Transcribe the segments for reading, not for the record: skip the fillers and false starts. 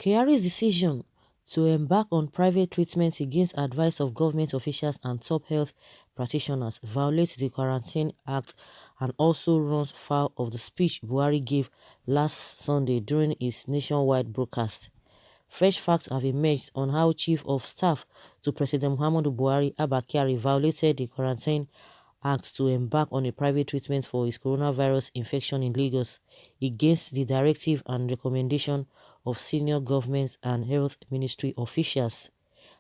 Kyari's decision to embark on private treatment against advice of government officials and top health practitioners violates the Quarantine Act and also runs foul of the speech Buhari gave last Sunday during his nationwide broadcast. Fresh facts have emerged on how Chief of Staff to President Muhammadu Buhari, Abba Kyari, violated the Quarantine Act to embark on a private treatment for his coronavirus infection in Lagos against the directive and recommendation of senior government and health ministry officials,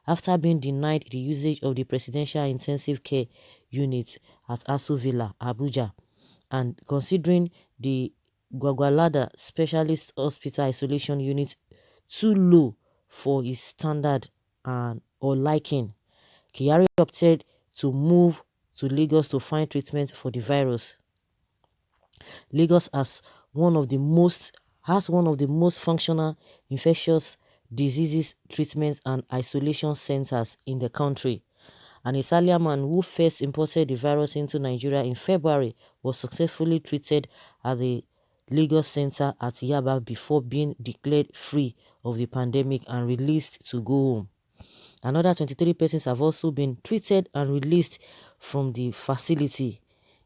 after being denied the usage of the Presidential Intensive Care Unit at Asu Villa, Abuja, and considering the Gwagwalada Specialist Hospital Isolation Unit too low for his standard and or liking. Kyari opted to move to Lagos to find treatment for the virus. Lagos has one of the most functional infectious diseases treatment and isolation centers in the country. An Italian man who first imported the virus into Nigeria in February was successfully treated at the Lagos Center at Yaba before being declared free of the pandemic and released to go home. Another 23 persons have also been treated and released from the facility.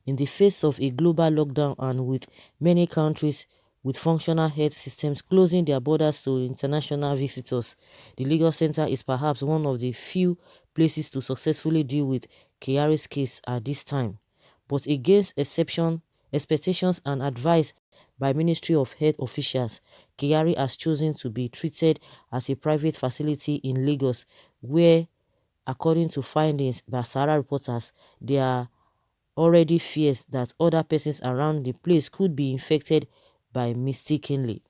In the face of a global lockdown and with many countries with functional health systems closing their borders to international visitors, the Lagos Center is perhaps one of the few places to successfully deal with Kyari's case at this time. But against expectations and advice by Ministry of Health officials, Kyari has chosen to be treated at a private facility in Lagos where, according to findings by Sahara reporters, there are already fears that other persons around the place could be infected by mistakenly.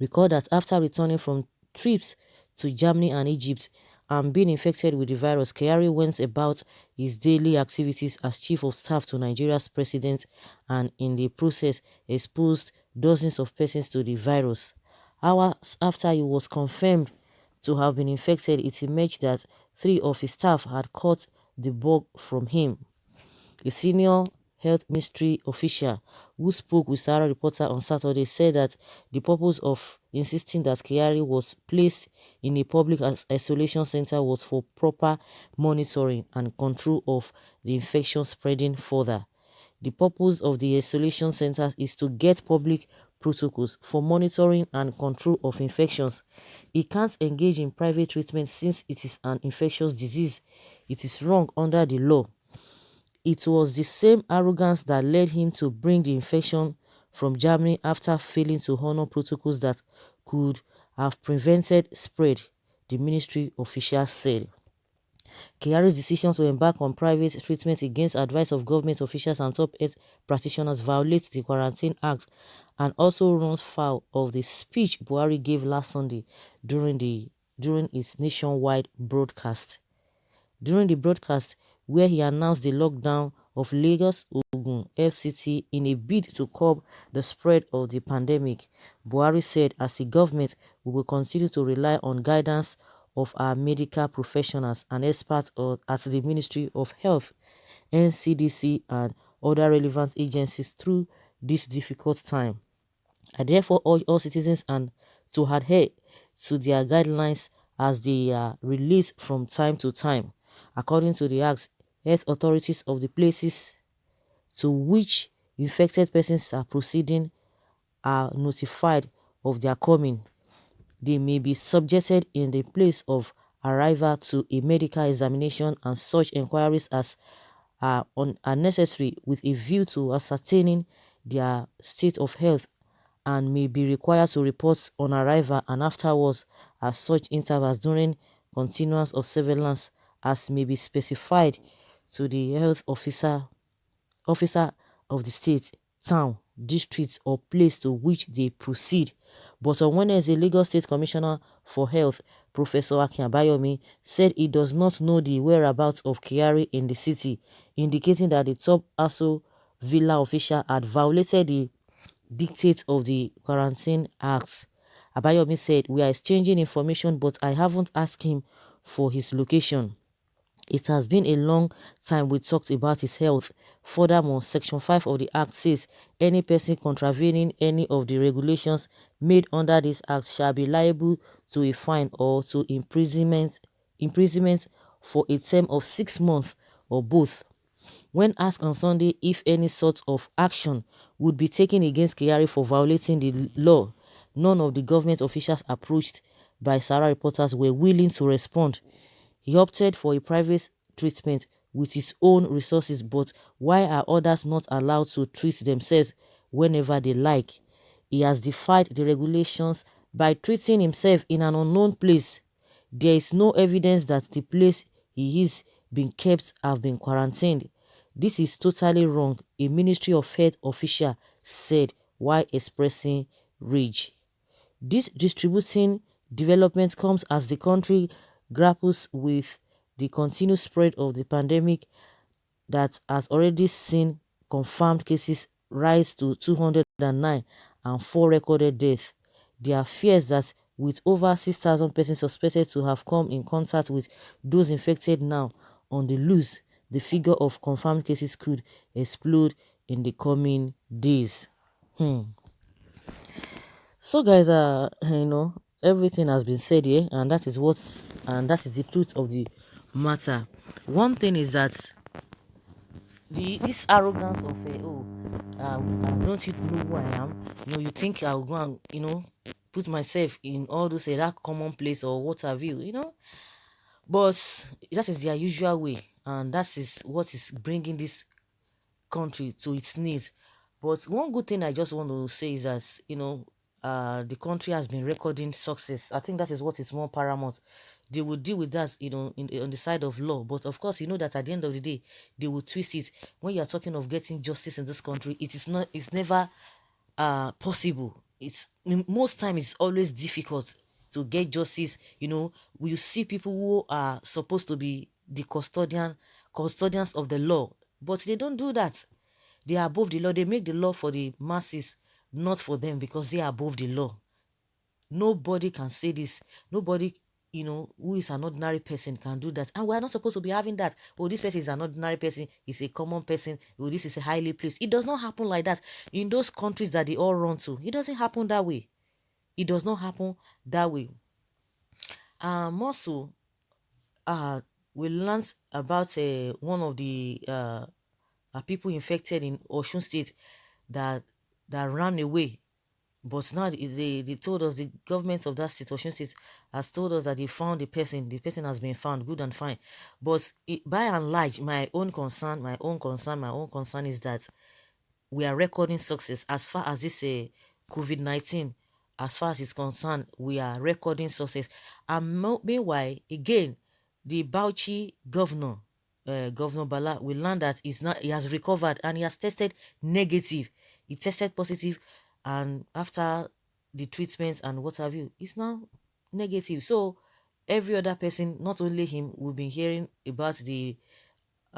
Recall that after returning from trips to Germany and Egypt and being infected with the virus, Kyari went about his daily activities as Chief of Staff to Nigeria's president and in the process exposed dozens of persons to the virus. Hours after he was confirmed to have been infected, it emerged that 3 of his staff had caught the bug from him. A senior health ministry official who spoke with Sahara reporter on Saturday said that the purpose of insisting that Kyari was placed in a public isolation center was for proper monitoring and control of the infection spreading further. The purpose of the isolation center is to get public protocols for monitoring and control of infections. He can't engage in private treatment since it is an infectious disease. It is wrong under the law. It was the same arrogance that led him to bring the infection from Germany after failing to honor protocols that could have prevented spread, the ministry officials said. Kyari's decision to embark on private treatment against advice of government officials and top health practitioners violates the Quarantine Act and also runs foul of the speech Buhari gave last Sunday during his nationwide broadcast. During the broadcast, where he announced the lockdown of Lagos Ogun FCT in a bid to curb the spread of the pandemic, Buhari said, as a government, we will continue to rely on guidance of our medical professionals and experts at the Ministry of Health, NCDC, and other relevant agencies through this difficult time. I therefore urge all citizens to adhere to their guidelines as they are released from time to time. According to the Act, health authorities of the places to which infected persons are proceeding are notified of their coming. They may be subjected in the place of arrival to a medical examination, and such inquiries as are necessary with a view to ascertaining their state of health and may be required to report on arrival and afterwards at such intervals during continuance of surveillance as may be specified to the health officer of the state, town, district or place to which they proceed. But on Wednesday, Lagos State Commissioner for Health, Professor Abayomi, said he does not know the whereabouts of Kyari in the city, indicating that the top Aso Villa official had violated the dictates of the Quarantine Act. Abayomi said, "We are exchanging information, but I haven't asked him for his location." It has been a long time we talked about his health. Furthermore, Section 5 of the Act says any person contravening any of the regulations made under this Act shall be liable to a fine or to imprisonment for a term of 6 months or both. When asked on Sunday if any sort of action would be taken against Kyari for violating the law, none of the government officials approached by Sahara reporters were willing to respond. He opted for a private treatment with his own resources, but why are others not allowed to treat themselves whenever they like? He has defied the regulations by treating himself in an unknown place. There is no evidence that the place he is being kept have been quarantined. This is totally wrong, a Ministry of Health official said while expressing rage. This distributing development comes as the country grapples with the continued spread of the pandemic that has already seen confirmed cases rise to 209 and 4 recorded deaths. There are fears that with over 6,000 persons suspected to have come in contact with those infected now on the loose, the figure of confirmed cases could explode in the coming days. So guys, everything has been said here, and that is the truth of the matter. One thing is that this arrogance of don't you know who I am? You think I'll go and put myself in all those that common place or what have you, but that is their usual way, and that is what is bringing this country to its knees. But one good thing I just want to say is that the country has been recording success. I think that is what is more paramount. They will deal with that, on the side of law. But of course, that at the end of the day, they will twist it. When you are talking of getting justice in this country, it's never possible. It's most time it's always difficult to get justice. You see people who are supposed to be the custodians of the law, but they don't do that. They are above the law. They make the law for the masses, not for them, because they are above the law. Nobody can say this. Nobody, who is an ordinary person can do that. And we're not supposed to be having that. Oh, this person is an ordinary person. He's a common person. Oh, this is a highly placed. It does not happen like that. In those countries that they all run to, it doesn't happen that way. It does not happen that way. Also, we learned about one of the people infected in Osun State that ran away. But now they told us, the government of that state, Osun State, has told us that they found the person. The person has been found, good and fine. But by and large, my own concern is that we are recording success as far as this COVID-19, as far as it's concerned. We are recording success. And meanwhile, again, the Bauchi governor, Governor Bala, we learned that he has recovered and he has tested negative. He tested positive, and after the treatments and what have you, it's now negative. So every other person, not only him, we've been hearing about the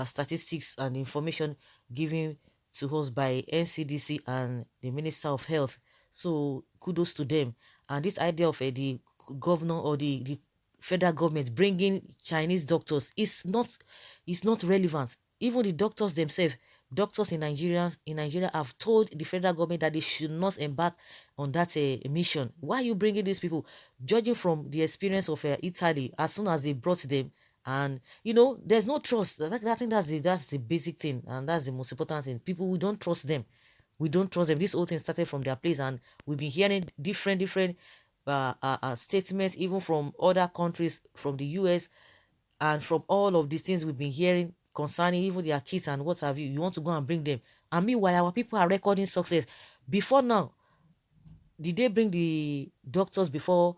statistics and information given to us by NCDC and the Minister of Health. So kudos to them. And this idea of the governor or the federal government bringing Chinese doctors is not relevant. Even the doctors themselves, doctors in Nigeria have told the federal government that they should not embark on that mission. Why are you bringing these people? Judging from the experience of Italy, as soon as they brought them, and there's no trust. I think that's the basic thing, and that's the most important thing. People, we don't trust them. This whole thing started from their place, and we've been hearing different statements, even from other countries, from the US, and from all of these things we've been hearing concerning even their kids and what have you. You want to go and bring them, and meanwhile our people are recording success. Before now, did they bring the doctors before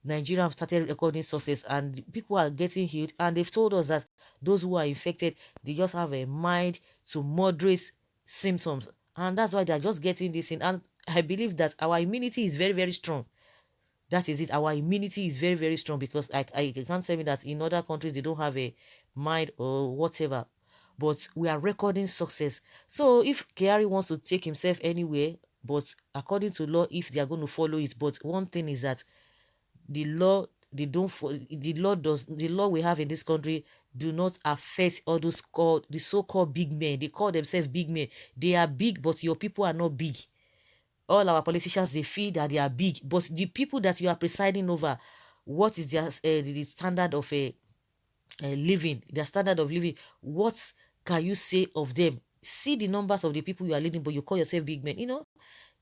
Nigeria started recording success, and people are getting healed? And they've told us that those who are infected, they just have a mild to moderate symptoms, and that's why they're just getting this in. And I believe that our immunity is very, very strong. That is it. Our immunity is very, very strong, because I can't tell me that in other countries they don't have a mind or whatever. But we are recording success. So if Kyari wants to take himself anywhere, but according to law, if they are going to follow it, but one thing is that the law they don't the law we have in this country do not affect all those called the so-called big men. They call themselves big men. They are big, but your people are not big. All our politicians, they feel that they are big, but the people that you are presiding over, what is their the standard of a living, their standard of living? What can you say of them? See the numbers of the people you are leading, but you call yourself big men.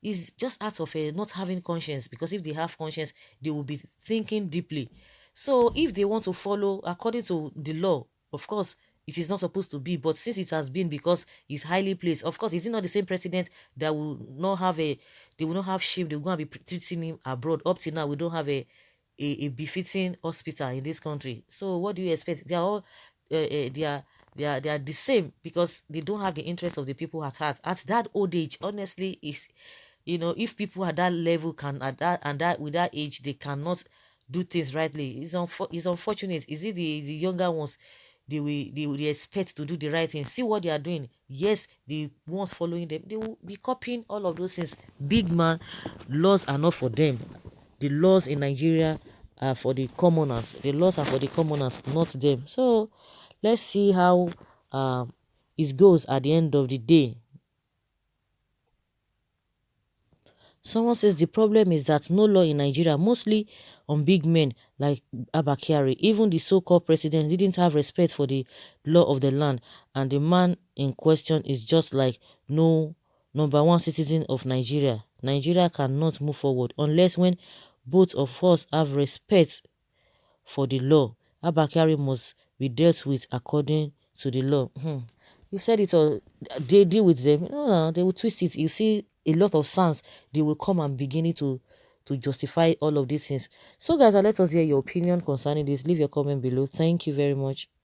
It's just out of not having conscience, because if they have conscience, they will be thinking deeply. So if they want to follow according to the law, of course, it is not supposed to be, but since it has been, because it's highly placed, of course, is it not the same president that will not have they will not have shame, they will go and be treating him abroad? Up till now, we don't have a befitting hospital in this country. So what do you expect? They are all they are the same, because they don't have the interest of the people at heart. At that old age, honestly, is if people at that level can at that and that with that age, they cannot do things rightly. It's unfortunate. Is it the younger ones? They expect to do the right thing. See what they are doing. Yes, the ones following them, they will be copying all of those things. Big man, laws are not for them. The laws in Nigeria are for the commoners. The laws are for the commoners, not them. So let's see how it goes at the end of the day. Someone says the problem is that no law in Nigeria, mostly on big men like Abba Kyari. Even the so-called president didn't have respect for the law of the land, and the man in question is just like no number one citizen of Nigeria. Nigeria cannot move forward unless when both of us have respect for the law. Abba Kyari must be dealt with according to the law. You said it all. They deal with them. No, they will twist it. You see a lot of sons, they will come and beginning to justify all of these things. So guys, let us hear your opinion concerning this. Leave your comment below. Thank you very much.